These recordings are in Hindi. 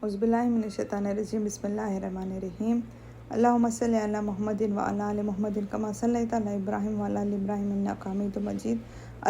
औज़ुबिल्लाहिमिनश्शैतानिर्रजीम बिस्मिल्लाहिर्रहमानिर्रहीम अल्लाहुम्मा सल्लि अला मुहम्मदिन व अला आलि मुहम्मदिन कमा सल्लैता अला इब्राहीम व अला आलि इब्राहीम इन्नका हमीदुम मजीद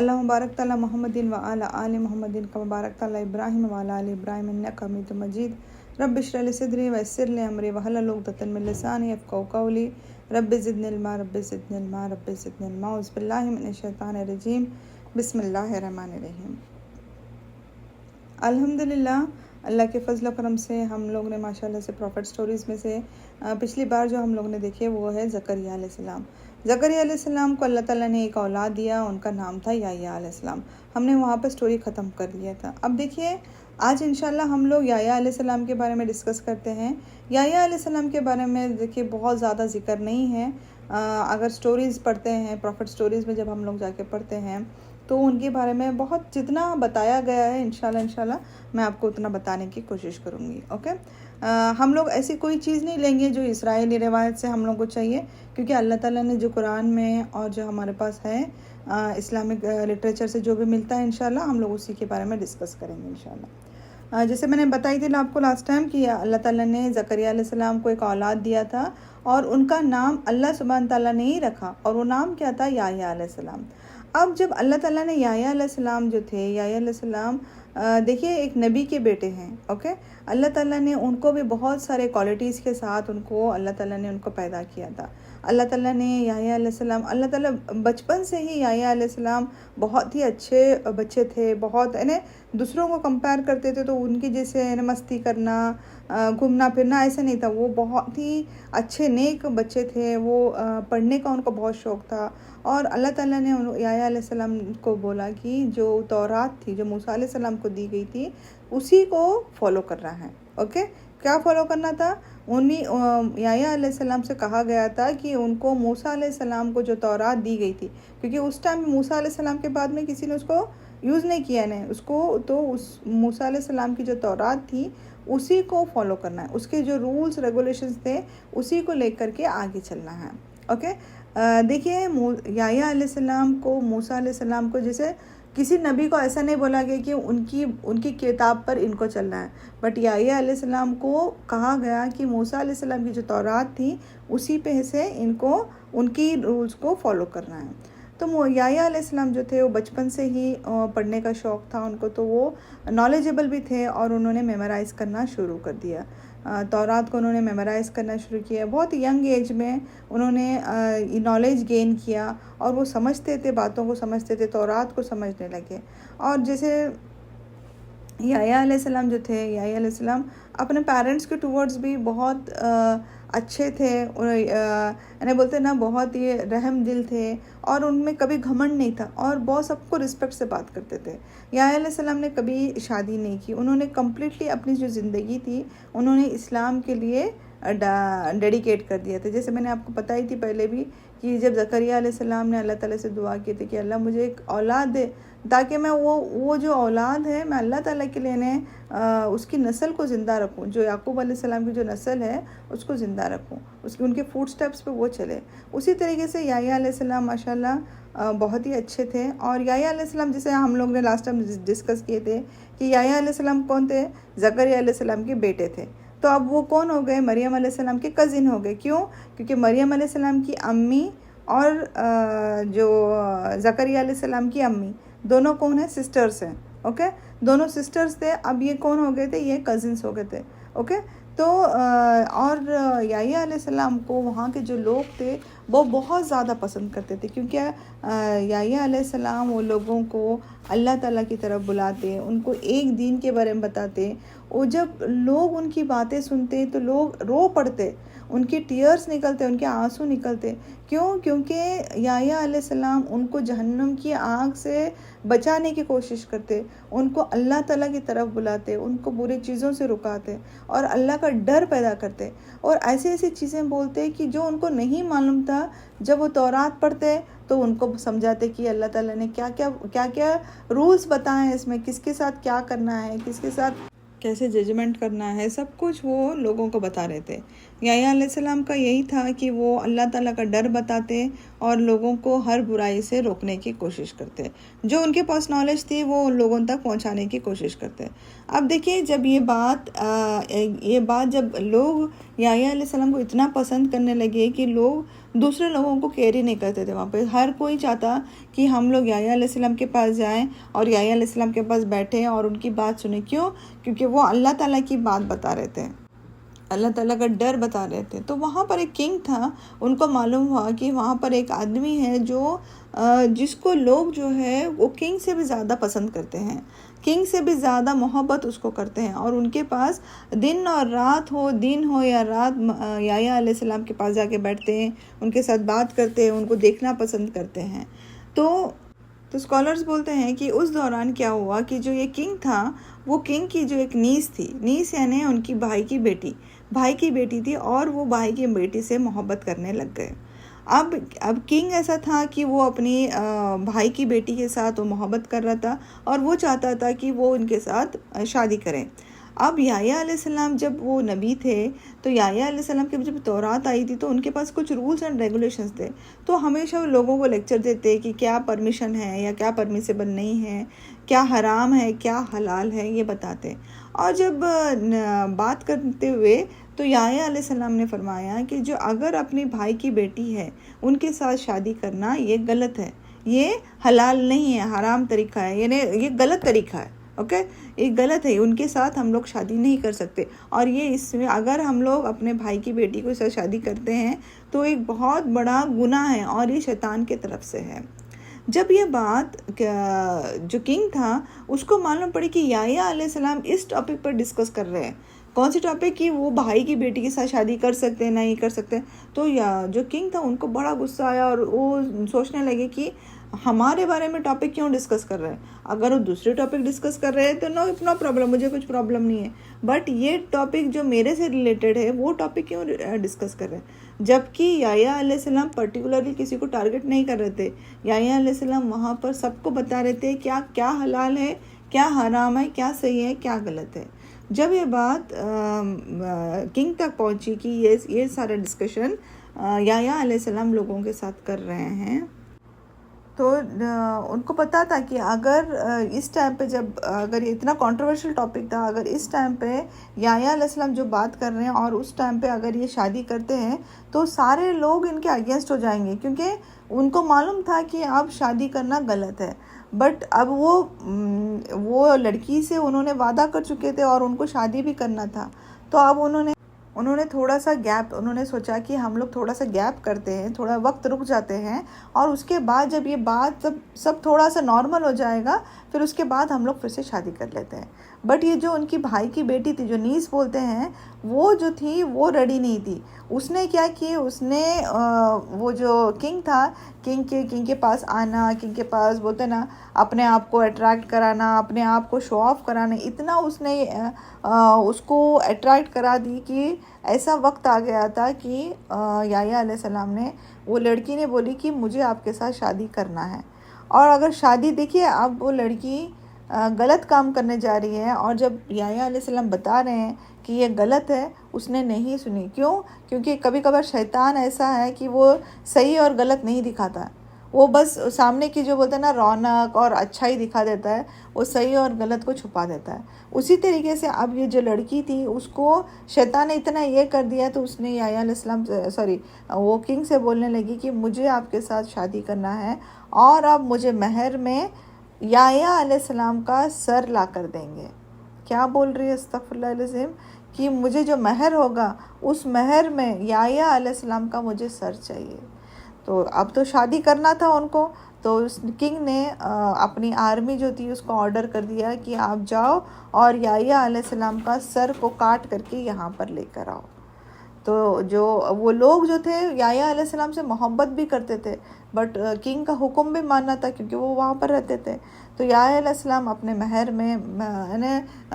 अल्लाहुम्मा बारिक अला मुहम्मदिन व अला आलि मुहम्मदिन कमा बारकता अला इब्राहीम व अला आलि इब्राहीम इन्नका हमीदुम मजीद रब्बि इश्रह लि सदरी व यस्सिर लि अमरी वहलुल उक़दतम मिन लिसानी यफ़क़हू क़ौली रब्बि ज़िदनी इल्मा रब्बि ज़िदनी इल्मा रब्बि ज़िदनी इल्मा औज़ुबिल्लाहिमिनश्शैतानिर्रजीम बिस्मिल्लाहिर्रहमानिर्रहीम। अल्हम्दुलिल्लाह, अल्लाह के फ़ज़ल करम से हम लोग ने माशाल्लाह से प्रॉफिट स्टोरीज़ में से पिछली बार जो हम लोग ने देखे वो है ज़करिया अलैहिस्सलाम। ज़करिया अलैहिस्सलाम को अल्लाह ताला ने एक औलाद दिया, उनका नाम था याह्या अलैहिस्सलाम। हमने वहाँ पर स्टोरी ख़त्म कर दिया था। अब देखिए, आज इंशाल्लाह हम लोग याह्या अलैहिस्सलाम के बारे में डिस्कस करते हैं। याह्या अलैहिस्सलाम के बारे में देखिए बहुत ज़्यादा ज़िक्र नहीं है। अगर स्टोरीज़ पढ़ते हैं, प्रॉफिट स्टोरीज़ में जब हम लोग जाके पढ़ते हैं तो उनके बारे में बहुत जितना बताया गया है इंशाल्लाह मैं आपको उतना बताने की कोशिश करूँगी। ओके, हम लोग ऐसी कोई चीज़ नहीं लेंगे जो इस्राएली रिवायत से हम लोग को चाहिए, क्योंकि अल्लाह ताला ने जो कुरान में और जो हमारे पास है इस्लामिक लिटरेचर से जो भी मिलता है इंशाल्लाह हम लोग उसी के बारे में डिस्कस करेंगे इंशाल्लाह। जैसे मैंने बताई थी आपको लास्ट टाइम कि अल्लाह ताला ने ज़करिया अलैहिस्सलाम को एक औलाद दिया था और उनका नाम अल्लाह सुब्हान ताला ने ही रखा और वो नाम क्या था? याह्या अलैहिस्सलाम। अब जब अल्लाह ताला ने याह्या अलैहिस्सलाम जो थे, याह्या अलैहिस्सलाम देखिए एक नबी के बेटे हैं। ओके, अल्लाह ताला ने उनको भी बहुत सारे क्वालिटीज़ के साथ उनको अल्लाह ताला ने उनको पैदा किया था। अल्लाह ताला ने याह्या अलैहिस्सलाम, अल्लाह ताला बचपन से ही याह्या अलैहिस्सलाम बहुत ही अच्छे बच्चे थे। बहुत यानी दूसरों को कंपेयर करते थे तो उनकी जैसे मस्ती करना, घूमना फिरना ऐसा नहीं था। वो बहुत ही अच्छे नेक बच्चे थे। वो पढ़ने का उनको बहुत शौक़ था और अल्लाह ताला ने याह्या अलैहिस्सलाम को बोला कि जो तौरात थी, जो मूसा अलैहिस्सलाम को दी गई थी, उसी को फॉलो करना है। ओके, क्या फॉलो करना था? उन्हीं याह्या अलैहिस्सलाम से कहा गया था कि उनको मूसा अलैहिस्सलाम को जो तौरात दी गई थी, क्योंकि उस टाइम मूसा अलैहिस्सलाम के बाद में किसी ने उसको यूज़ नहीं किया ने उसको, तो उस मूसा अलैहिस्सलाम की जो तौरात थी उसी को फॉलो करना है। उसके जो रूल्स रेगुलेशंस थे उसी को लेकर के आगे चलना है। ओके, देखिए याह्या अलैहिस्सलाम को, मूसा अलैहिस्सलाम को, जैसे किसी नबी को ऐसा नहीं बोला गया कि उनकी किताब पर इनको चलना है, बट याह्या अलैहिस्सलाम को कहा गया कि मूसा अलैहिस्सलाम की जो तौरात थी उसी पे से इनको उनकी रूल्स को फॉलो करना है। तो याह्या अलैहिस्सलाम जो थे वो बचपन से ही पढ़ने का शौक़ था उनको, तो वो नॉलेजेबल भी थे और उन्होंने मेमोराइज़ करना शुरू कर दिया। तौरात को उन्होंने मेमोराइज़ करना शुरू किया। बहुत यंग एज में उन्होंने नॉलेज गेन किया और वो समझते थे, बातों को समझते थे, तौरात को समझने लगे। और जैसे याह्या अलैहिस्सलाम जो थे, याह्या अलैहिस्सलाम अपने पेरेंट्स के टूवर्ड्स भी बहुत अच्छे थे। यानी बोलते ना, बहुत ही रहम दिल थे और उनमें कभी घमंड नहीं था और बहुत सबको रिस्पेक्ट से बात करते थे। याह्या अलैहिस्सलाम ने कभी शादी नहीं की। उन्होंने कम्प्लीटली अपनी जो ज़िंदगी थी उन्होंने इस्लाम के लिए डेडिकेट कर दिया था। जैसे मैंने आपको बताई थी पहले भी कि जब ज़करिया अलैहिस्सलाम ने अल्लाह ताला से दुआ की थी कि अल्लाह मुझे एक औलाद दे, ताकि मैं वो जो औलाद है मैं अल्लाह ताला के लिए ने उसकी नस्ल को ज़िंदा रखूँ, जो याकूब अलैहिस्सलाम की जो नस्ल है उसको ज़िंदा रखूँ, उनके फुट स्टेप्स पे वो चले। उसी तरीके से याह्या अलैहिस्सलाम माशाल्लाह बहुत ही अच्छे थे। और याह्या अलैहिस्सलाम, जैसे हम लोग ने लास्ट टाइम डिस्कस किए थे कि याह्या अलैहिस्सलाम कौन थे? ज़करिया अलैहिस्सलाम के बेटे थे। तो अब वो कौन हो गए? मरियम अलैहिस्सलाम के कज़िन हो गए। क्यों? क्योंकि मरियम अलैहिस्सलाम की अम्मी और जो ज़करिया अलैहिस्सलाम की अम्मी दोनों कौन है? सिस्टर्स हैं। ओके, दोनों सिस्टर्स थे। अब ये कौन हो गए थे? ये कज़िन्स हो गए थे। ओके, तो और याह्या अलैहिस्सलाम को वहाँ के जो लोग थे वो बहुत ज़्यादा पसंद करते थे, क्योंकि याह्या अलैहिस्सलाम वो लोगों को अल्लाह ताला की तरफ बुलाते, उनको एक दीन के बारे में बताते। और जब लोग उनकी बातें सुनते तो लोग रो पड़ते, उनके टीयर्स निकलते, उनके आंसू निकलते। क्यों? क्योंकि याह्या अलैहिस्सलाम उनको जहन्नम की आग से बचाने की कोशिश करते, उनको अल्लाह ताला की तरफ बुलाते, उनको बुरी चीज़ों से रुकाते और अल्लाह का डर पैदा करते और ऐसी ऐसी चीज़ें बोलते कि जो उनको नहीं मालूम था। जब वो तौरात पढ़ते तो उनको समझाते कि अल्लाह ताला ने क्या क्या रूल्स बताए हैं, इसमें किसके साथ क्या करना है, किसके साथ कैसे जजमेंट करना है, सब कुछ वो लोगों को बता रहे थे। याह्या अलैहिस्सलाम का यही था कि वो अल्लाह ताला का डर बताते और लोगों को हर बुराई से रोकने की कोशिश करते। जो उनके पास नॉलेज थी वो उन लोगों तक पहुंचाने की कोशिश करते। अब देखिए, जब ये बात जब लोग याह्या अलैहिस्सलाम को इतना पसंद करने लगे कि लोग दूसरे लोगों को केयर ही नहीं करते थे। वहाँ पे हर कोई चाहता कि हम लोग याह्या अलैहिस्सलाम के पास जाएं और याह्या अलैहिस्सलाम के पास बैठें और उनकी बात सुने। क्यों? क्योंकि वो अल्लाह ताला की बात बता रहे थे, अल्लाह ताला का डर बता रहे थे। तो वहाँ पर एक किंग था, उनको मालूम हुआ कि वहाँ पर एक आदमी है जो जिसको लोग जो है वो किंग से भी ज़्यादा पसंद करते हैं, किंग से भी ज़्यादा मोहब्बत उसको करते हैं, और उनके पास दिन और रात हो, दिन हो या रात, याह्या अलैहिस्सलाम के पास जाके बैठते हैं, उनके साथ बात करते हैं, उनको देखना पसंद करते हैं। तो स्कॉलर्स बोलते हैं कि उस दौरान क्या हुआ कि जो ये किंग था, वो किंग की जो एक नीस थी, नीस यानी उनकी भाई की बेटी थी, और वो भाई की बेटी से मोहब्बत करने लग गए। अब किंग ऐसा था कि वो अपनी भाई की बेटी के साथ वो मोहब्बत कर रहा था और वो चाहता था कि वो उनके साथ शादी करें। अब याह्या अलैहिस्सलाम जब वो नबी थे, तो याह्या अलैहिस्सलाम की जब तौरात आई थी तो उनके पास कुछ रूल्स एंड रेगुलेशंस थे। तो हमेशा वो लोगों को लेक्चर देते कि क्या परमिशन है या क्या परमिसेबल नहीं है, क्या हराम है क्या हलाल है, ये बताते। और जब बात करते हुए तो याह्या अलैहिस्सलाम ने फरमाया कि जो अगर अपने भाई की बेटी है उनके साथ शादी करना ये गलत है, ये हलाल नहीं है, हराम तरीका है, यानी ये गलत तरीका है। ओके, ये गलत है, उनके साथ हम लोग शादी नहीं कर सकते। और ये इसमें अगर हम लोग अपने भाई की बेटी के साथ शादी करते हैं तो एक बहुत बड़ा गुनाह है और ये शैतान की तरफ से है। जब ये बात जो किंग था उसको मालूम पड़ी कि याह्या अलैहिस्सलाम इस टॉपिक पर डिस्कस कर रहे हैं, कौन सी टॉपिक, कि वो भाई की बेटी के साथ शादी कर सकते हैं नहीं कर सकते, तो जो किंग था उनको बड़ा गुस्सा आया और वो सोचने लगे कि हमारे बारे में टॉपिक क्यों डिस्कस कर रहे हैं। अगर वो दूसरे टॉपिक डिस्कस कर रहे हैं तो नो प्रॉब्लम, मुझे कुछ प्रॉब्लम नहीं है, बट ये टॉपिक जो मेरे से रिलेटेड है वो टॉपिक क्यों डिस्कस कर रहे हैं। जबकि याह्या अलैहिस्सलाम पर्टिकुलरली किसी को टारगेट नहीं कर रहे थे, याह्या अलैहिस्सलाम वहाँ पर सबको बता रहे थे क्या क्या हलाल है, क्या हराम है, क्या सही है, क्या गलत है। जब ये बात किंग तक पहुँची कि ये सारा डिस्कशन याह्या अलैहिस्सलाम लोगों के साथ कर रहे हैं, तो उनको पता था कि अगर इस टाइम पे अगर ये इतना कंट्रोवर्शियल टॉपिक था, अगर इस टाइम पे याह्या अलैहिस्सलाम जो बात कर रहे हैं और उस टाइम पे अगर ये शादी करते हैं तो सारे लोग इनके अगेंस्ट हो जाएंगे, क्योंकि उनको मालूम था कि अब शादी करना गलत है। बट अब वो लड़की से उन्होंने वादा कर चुके थे और उनको शादी भी करना था। तो अब उन्होंने थोड़ा सा गैप, उन्होंने सोचा कि हम लोग थोड़ा सा गैप करते हैं, थोड़ा वक्त रुक जाते हैं, और उसके बाद जब ये बात सब थोड़ा सा नॉर्मल हो जाएगा फिर उसके बाद हम लोग फिर से शादी कर लेते हैं। बट ये जो उनकी भाई की बेटी थी, जो नीस बोलते हैं, वो जो थी वो रेडी नहीं थी। उसने क्या किया, उसने वो जो किंग था, किंग के पास आना, किंग के पास बोलते ना अपने आप को अट्रैक्ट कराना, अपने आप को शो ऑफ कराना, इतना उसने उसको अट्रैक्ट करा दी कि ऐसा वक्त आ गया था कि याह्या अलैहिस्सलाम ने, वो लड़की ने बोली कि मुझे आपके साथ शादी करना है। और अगर शादी, देखिए अब वो लड़की गलत काम करने जा रही है, और जब याह्या अलैहिस्सलाम बता रहे हैं कि ये गलत है, उसने नहीं सुनी। क्यों? क्योंकि कभी कभार शैतान ऐसा है कि वो सही और गलत नहीं दिखाता, वो बस सामने की जो बोलते हैं ना रौनक और अच्छाई दिखा देता है, वो सही और गलत को छुपा देता है। उसी तरीके से अब ये जो लड़की थी उसको शैतान ने इतना ये कर दिया, तो उसने याह्या अलैहिस्सलाम वो किंग से बोलने लगी कि मुझे आपके साथ शादी करना है और अब मुझे महर में याह्या अलैहिस्सलाम का सर ला कर देंगे। क्या बोल रही है, अस्तगफुरुल्लाह अलअज़ीम, कि मुझे जो महर होगा उस महर में याह्या अलैहिस्सलाम का मुझे सर चाहिए। तो अब तो शादी करना था उनको, तो उस किंग ने अपनी आर्मी जो थी उसको ऑर्डर कर दिया कि आप जाओ और याह्या अलैहिस्सलाम का सर को काट करके यहाँ पर लेकर आओ। तो जो वो लोग जो थे याह्या अलैहिस्सलाम से मोहब्बत भी करते थे, बट किंग का हुक्म भी मानना था क्योंकि वो वहाँ पर रहते थे। तो याह्या अलैहिस्सलाम अपने महर में,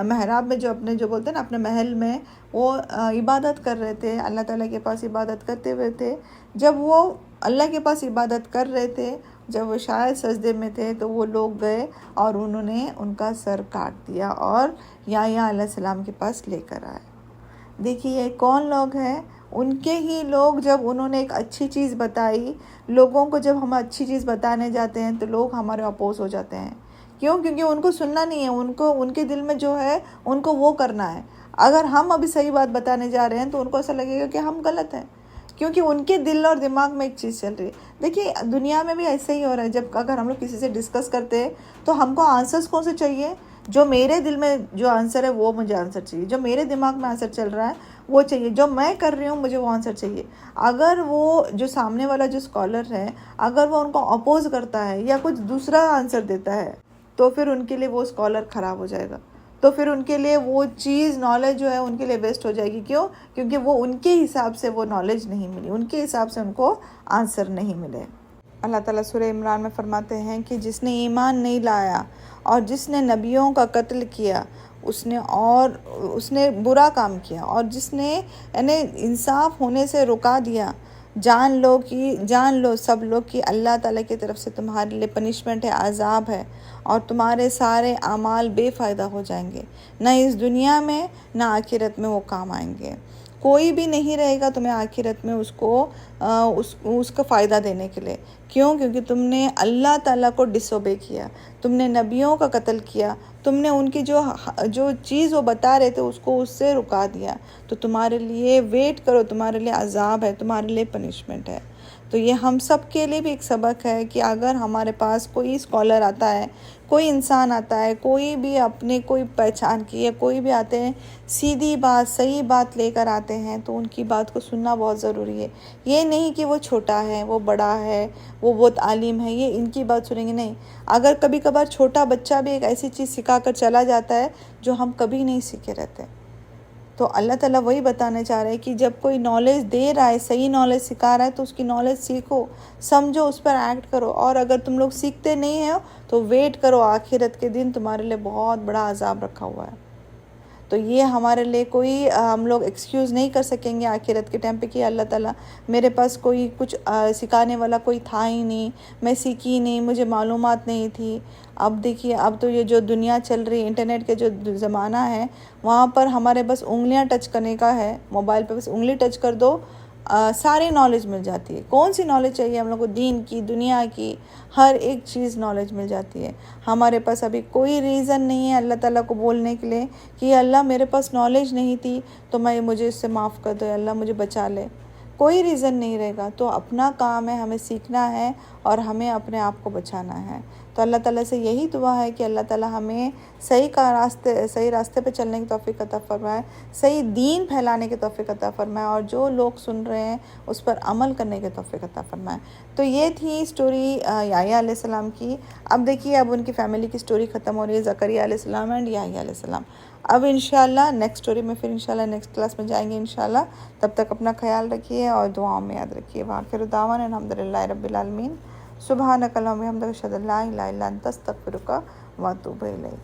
महराब में, जो अपने जो बोलते हैं ना अपने महल में, वो इबादत कर रहे थे, अल्लाह ताला के पास इबादत करते हुए थे। जब वो अल्लाह के पास इबादत कर रहे थे, जब वो शायद सजदे में थे, तो वो लोग गए और उन्होंने उनका सर काट दिया और याह्या अलैहिस्सलाम के पास लेकर आए। देखिए कौन लोग हैं, उनके ही लोग, जब उन्होंने एक अच्छी चीज़ बताई, लोगों को जब हम अच्छी चीज़ बताने जाते हैं तो लोग हमारे अपोज हो जाते हैं। क्यों? क्योंकि उनको सुनना नहीं है, उनको उनके दिल में जो है उनको वो करना है। अगर हम अभी सही बात बताने जा रहे हैं तो उनको ऐसा लगेगा कि हम गलत हैं, क्योंकि उनके दिल और दिमाग में एक चीज़ चल रही है। देखिए दुनिया में भी ऐसे ही हो रहा है। जब अगर हम लोग किसी से डिस्कस करते हैं तो हमको आंसर्स कौन से चाहिए? जो मेरे दिल में जो आंसर है वो मुझे आंसर चाहिए, जो मेरे दिमाग में आंसर चल रहा है वो चाहिए, जो मैं कर रही हूँ मुझे वो आंसर चाहिए। अगर वो जो सामने वाला जो स्कॉलर है, अगर वो उनको अपोज करता है या कुछ दूसरा आंसर देता है, तो फिर उनके लिए वो स्कॉलर ख़राब हो जाएगा। तो फिर उनके लिए वो चीज़, नॉलेज जो है उनके लिए वेस्ट हो जाएगी। क्यों? क्योंकि वो उनके हिसाब से वो नॉलेज नहीं मिली, उनके हिसाब से उनको आंसर नहीं मिले। अल्लाह ताला सूरह इमरान में फरमाते हैं कि जिसने ईमान नहीं लाया और जिसने नबियों का कत्ल किया उसने बुरा काम किया, और जिसने यानी इंसाफ होने से रुका दिया, जान लो सब लोग कि अल्लाह ताला की तरफ से तुम्हारे लिए पनिशमेंट है, अजाब है, और तुम्हारे सारे अमाल बेफ़ायदा हो जाएंगे, ना इस दुनिया में ना आखिरत में वो काम आएंगे। कोई भी नहीं रहेगा तुम्हें आखिरत में उसका फ़ायदा देने के लिए। क्यों? क्योंकि तुमने अल्लाह ताला को डिसोबे किया, तुमने नबियों का कत्ल किया, तुमने उनकी जो चीज़ वो बता रहे थे उसको उससे रुका दिया। तो तुम्हारे लिए वेट करो, तुम्हारे लिए अजाब है, तुम्हारे लिए पनिशमेंट है। तो ये हम सब के लिए भी एक सबक है कि अगर हमारे पास कोई स्कॉलर आता है, कोई इंसान आता है, कोई भी अपने कोई पहचान की या कोई भी आते हैं, सीधी बात सही बात लेकर आते हैं, तो उनकी बात को सुनना बहुत ज़रूरी है। ये नहीं कि वो छोटा है, वो बड़ा है, वो बहुत आलिम है, ये इनकी बात सुनेंगे, नहीं। अगर कभी कभार छोटा बच्चा भी एक ऐसी चीज़ सिखा कर चला जाता है जो हम कभी नहीं सीखे रहते। तो अल्लाह ताला वही बताने चाह रहे हैं कि जब कोई नॉलेज दे रहा है, सही नॉलेज सिखा रहा है, तो उसकी नॉलेज सीखो, समझो, उस पर एक्ट करो। और अगर तुम लोग सीखते नहीं हो तो वेट करो, आखिरत के दिन तुम्हारे लिए बहुत बड़ा अजाब रखा हुआ है। तो ये हमारे लिए कोई हम लोग एक्सक्यूज़ नहीं कर सकेंगे आखिरत के टाइम पे कि अल्लाह ताला मेरे पास कोई कुछ सिखाने वाला कोई था ही नहीं, मैं सीखी नहीं, मुझे मालूमात नहीं थी। अब देखिए, अब तो ये जो दुनिया चल रही है, इंटरनेट के जो ज़माना है, वहाँ पर हमारे बस उंगलियाँ टच करने का है, मोबाइल पे बस उंगली टच कर दो, सारी नॉलेज मिल जाती है। कौन सी नॉलेज चाहिए हम लोग को? दीन की, दुनिया की, हर एक चीज़ नॉलेज मिल जाती है। हमारे पास अभी कोई रीज़न नहीं है अल्लाह ताला को बोलने के लिए कि अल्लाह मेरे पास नॉलेज नहीं थी तो मुझे इससे माफ़ कर दो, अल्लाह मुझे बचा ले। कोई रीज़न नहीं रहेगा। तो अपना काम है, हमें सीखना है और हमें अपने आप को बचाना है। तो अल्लाह ताला से यही दुआ है कि अल्लाह ताला हमें सही रास्ते पे चलने की तौफीक अता फरमाए, सही दीन फैलाने की तौफीक अता फरमाए, और जो लोग सुन रहे हैं उस पर अमल करने की तौफीक अता फरमाए। तो ये थी स्टोरी याह्या अलैहिस्सलाम की। अब देखिए, अब उनकी फ़ैमिली की स्टोरी ख़त्म हो रही है, ज़करिया अलैहिस्सलाम एंड याह्या अलैहिस्सलाम। अब इंशाल्लाह नेक्स्ट स्टोरी में फिर इंशाल्लाह नेक्स्ट क्लास में जाएंगे इंशाल्लाह। तब तक अपना ख्याल रखिए और दुआओं में याद रखिए। आखिर दावाना अल्हम्दुलिल्लाहि रब्बिल आलमीन। सुब्हानक अल्लाहुम्मा व बिहम्दिका अशहदु अल्ला इलाहा इल्ला अंता अस्तगफिरुका व अतूबु इलैक।